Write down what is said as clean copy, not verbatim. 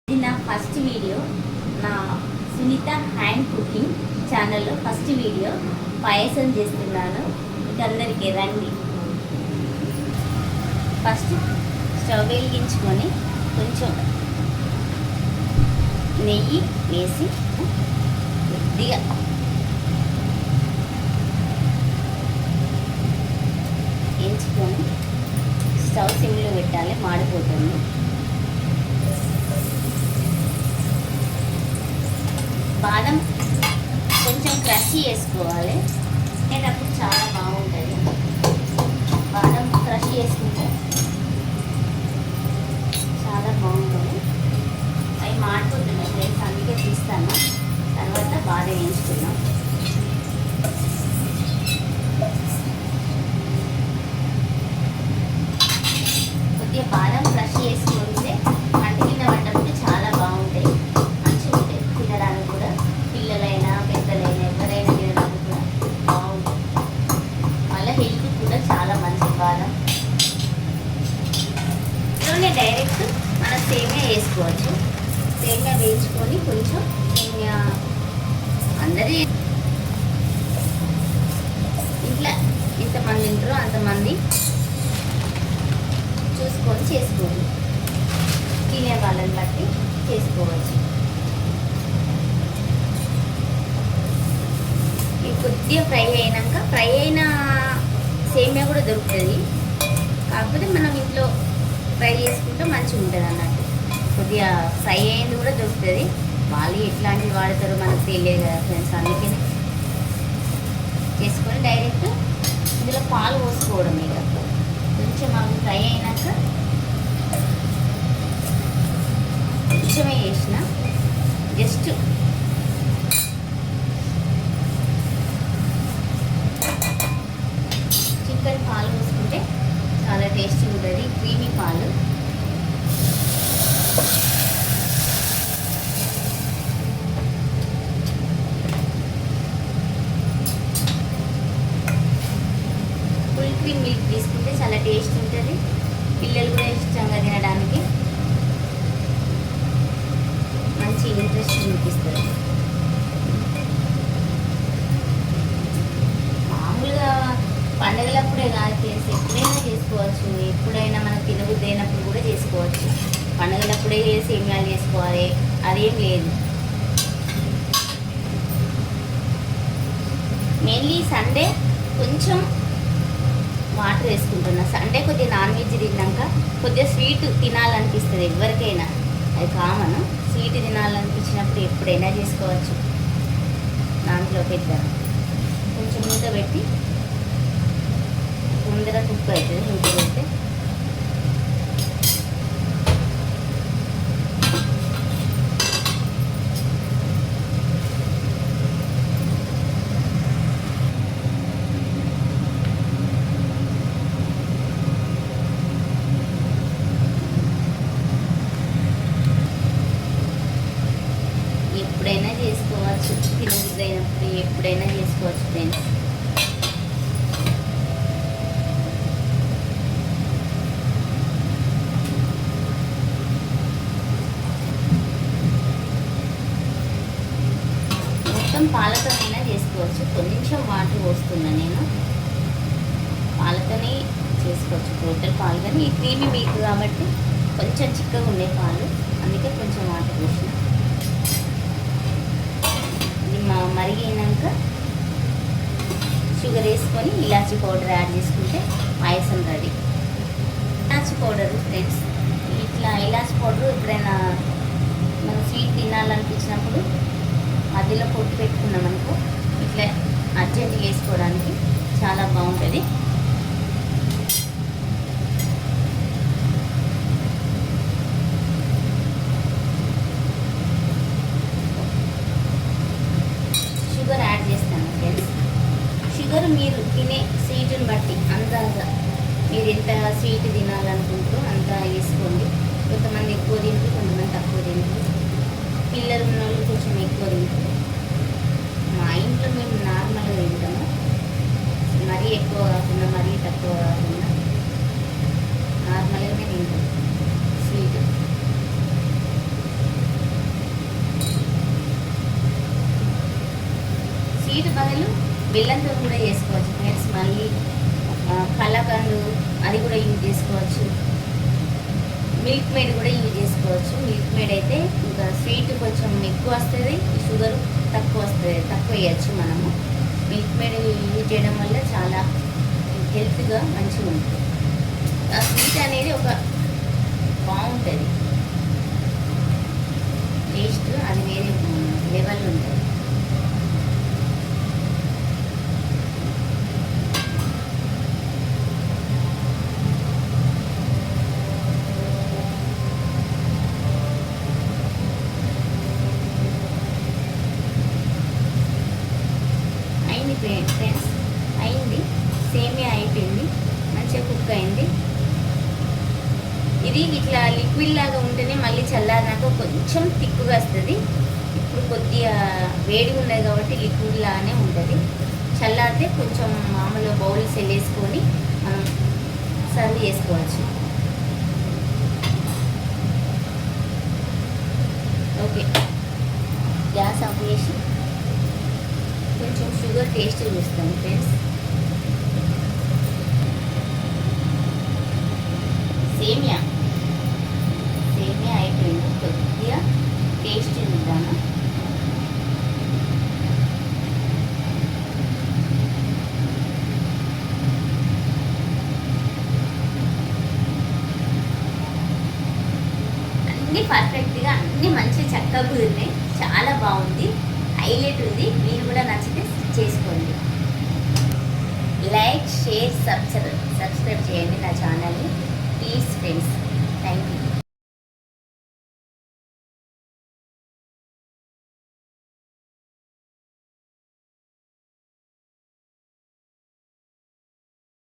ఇది నా first video. నా సునీత హ్యాండ్ కుకింగ్ ఛానల్లో ఫస్ట్ వీడియో పాయసం చేస్తున్నాను. మీకు అందరికీ రండి. ఫస్ట్ స్టవ్ వెలిగించుకొని కొంచెం నెయ్యి వేసి కొద్దిగా ఎంచుకొని స్టవ్ సిమ్లో పెట్టాలి, మాడిపోతుంది. బాదం కొంచెం క్రష్ చేసుకోవాలి, అప్పుడు చాలా బాగుంటుంది. బాదం క్రష్ చేసుకుంటే చాలా బాగుంటుంది. అవి మాడిపోతున్నాయి ఫ్రెండ్స్, అందుకే తీస్తాను. తర్వాత బాదం వేయించుకున్నాం. కొద్దిగా బాదం క్రష్ చేసుకుంటే అంటి కింద పడ్డప్పుడు చాలా బాగుంటాయి, మంచిగా ఉంటాయి తినడానికి కూడా. పిల్లలైనా పెద్దలైనా ఎవరైనా తినడానికి కూడా బాగుంటుంది. మళ్ళీ హెల్త్ కూడా చాలా మంచి బాదం. ఇందులోనే డైరెక్ట్ మనం సేమియా వేసుకోవచ్చు. సేమియా వేయించుకొని కొంచెం సేమియా అందరి ఇంట్లో ఎంతమంది ఉంటారో అంతమంది చూసుకొని చేసుకోండి, తినే వాళ్ళని బట్టి చేసుకోవచ్చు. ఇది కొద్దిగా ఫ్రై అయినాక, ఫ్రై అయిన సేమియా కూడా దొరుకుతుంది, కాకపోతే మనం ఇంట్లో ఫ్రై చేసుకుంటే మంచిగా ఉంటుంది అన్నట్టు. కొద్దిగా ఫ్రై అయింది కూడా దొరుకుతుంది. వాళ్ళు ఎట్లాంటివి వాడతారో మనకు తెలియదు కదా ఫ్రెండ్స్, అందుకని చేసుకొని డైరెక్ట్ ఇందులో పాలు పోసుకోవడం. ఇక కొంచెం అవి ఫ్రై అయినాక కొంచెమే వేసిన, జస్ట్ చికెన్ పాలు పోసుకుంటే చాలా టేస్టీ ఉంటుంది, క్రీమీ పాలు. ఫుల్ క్రీమ్ మిల్క్ తీసుకుంటే చాలా టేస్ట్ ఉంటుంది, పిల్లలు కూడా ఇష్టంగా తినడానికి మంచి ఇంట్రెస్ట్ చూపిస్తుంది. మామూలుగా పండుగలప్పుడే కాదు ఫ్రెండ్స్, ఎప్పుడైనా చేసుకోవచ్చు. ఎప్పుడైనా మనకు తినబుద్ధి అయినప్పుడు కూడా చేసుకోవచ్చు. పండుగలప్పుడే సేమియాలు చేసుకోవాలి అదేం లేదు. మెయిన్లీ సండే కొంచెం వాటర్ వేసుకుంటున్నా. సండే కొద్దిగా నాన్ వెజ్ తిన్నాక కొద్దిగా స్వీట్ తినాలనిపిస్తుంది ఎవరికైనా, అది కామన్. స్వీట్ తినాలనిపించినప్పుడు ఎప్పుడైనా చేసుకోవచ్చు. దాంట్లో పెద్ద కొంచెం మూత పెట్టి ముందర కుక్ అవుతుంది. మూత పెడితే ఎప్పుడైనా చేసుకోవచ్చు, తినబుద్ధి అయినప్పుడు ఎప్పుడైనా చేసుకోవచ్చు ఫ్రెండ్స్. మొత్తం పాలతోనైనా చేసుకోవచ్చు. కొంచెం వాటర్ పోస్తున్నా నేను, పాలతోనే చేసుకోవచ్చు టోటల్ పాలు. కానీ ఈ క్రీమీ మిల్క్ కాబట్టి కొంచెం చిక్కగా ఉండే పాలు, అందుకే కొంచెం వాటర్ పోసిన. మరిగినాక షుగర్ వేసుకొని ఇలాచీ పౌడర్ యాడ్ చేసుకుంటే పాయసం రెడీ. ఇలాచీ పౌడర్ ఫ్రెండ్స్, ఇట్లా ఇలాచీ పౌడర్ ఎప్పుడైనా మనం స్వీట్ తినాలనిపించినప్పుడు మధ్యలో పొట్టు పెట్టుకున్నాం అనుకో, ఇట్లా అర్జెంట్గా వేసుకోవడానికి చాలా బాగుంటుంది. షుగర్ యాడ్ చేస్తాను ఫ్రెండ్స్. షుగర్ మీరు తినే స్వీట్ని బట్టి అందాజా మీరు ఎంత స్వీట్ తినాలనుకుంటారో అంత వేసుకోండి. కొంతమంది ఎక్కువ తింటారు, కొంతమంది తక్కువ తింటారు. పిల్లలు ఉన్న వాళ్ళు కొంచెం ఎక్కువ తింటారు. మా ఇంట్లో మేము నార్మల్గా తింటాము, మరీ ఎక్కువ కాకుండా మరీ తక్కువ కాకుండా నార్మల్గానే తింటాం స్వీట్. బదులు బెల్లంతో కూడా చేసుకోవచ్చు ఫ్రెండ్స్. మళ్ళీ కలాకండు అది కూడా యూజ్ చేసుకోవచ్చు. మిల్క్ మేడ్ కూడా యూజ్ చేసుకోవచ్చు. మిల్క్ మేడ్ అయితే ఇంకా స్వీట్ కొంచెం ఎక్కువ వస్తుంది, షుగర్ తక్కువ వస్తుంది, తక్కువ వేయచ్చు మనము. మిల్క్ మేడ్ యూజ్ చేయడం వల్ల చాలా హెల్త్గా మంచిగా ఉంటుంది. ఆ స్వీట్ అనేది ఒక బాగుంటుంది టేస్ట్, అది వేరే లెవెల్ ఉంటుంది. ఫ్రెండ్స్ అయింది, సేమియా అయిపోయింది, మంచిగా కుక్ అయింది. ఇది ఇట్లా లిక్విడ్ లాగా ఉంటేనే మళ్ళీ చల్లారినాక కొంచెం థిక్గా వస్తుంది. ఇప్పుడు కొద్దిగా వేడిగా ఉన్నది కాబట్టి లిక్విడ్ లాగానే ఉంటుంది. చల్లారితే కొంచెం మామూలుగా బౌల్స్ వేసుకొని మనం సర్వ్ చేసుకోవచ్చు. ఓకే, గ్యాస్ ఆఫ్ చేసి కొంచెం షుగర్ టేస్ట్ చూస్తాను ఫ్రెండ్స్. సేమియా అయిపోయింది, కొద్దిగా టేస్ట్ చూద్దాము. అన్నీ పర్ఫెక్ట్గా, అన్నీ మంచి చక్కగా కుదిరినాయి. చాలా బాగుంది, హైలైట్ ఉంది. మీరు కూడా నచ్చితే చేసుకోండి. లైక్, షేర్, సబ్స్క్రైబ్ చేయండి నా ఛానల్ని ప్లీజ్ ఫ్రెండ్స్. Thank you.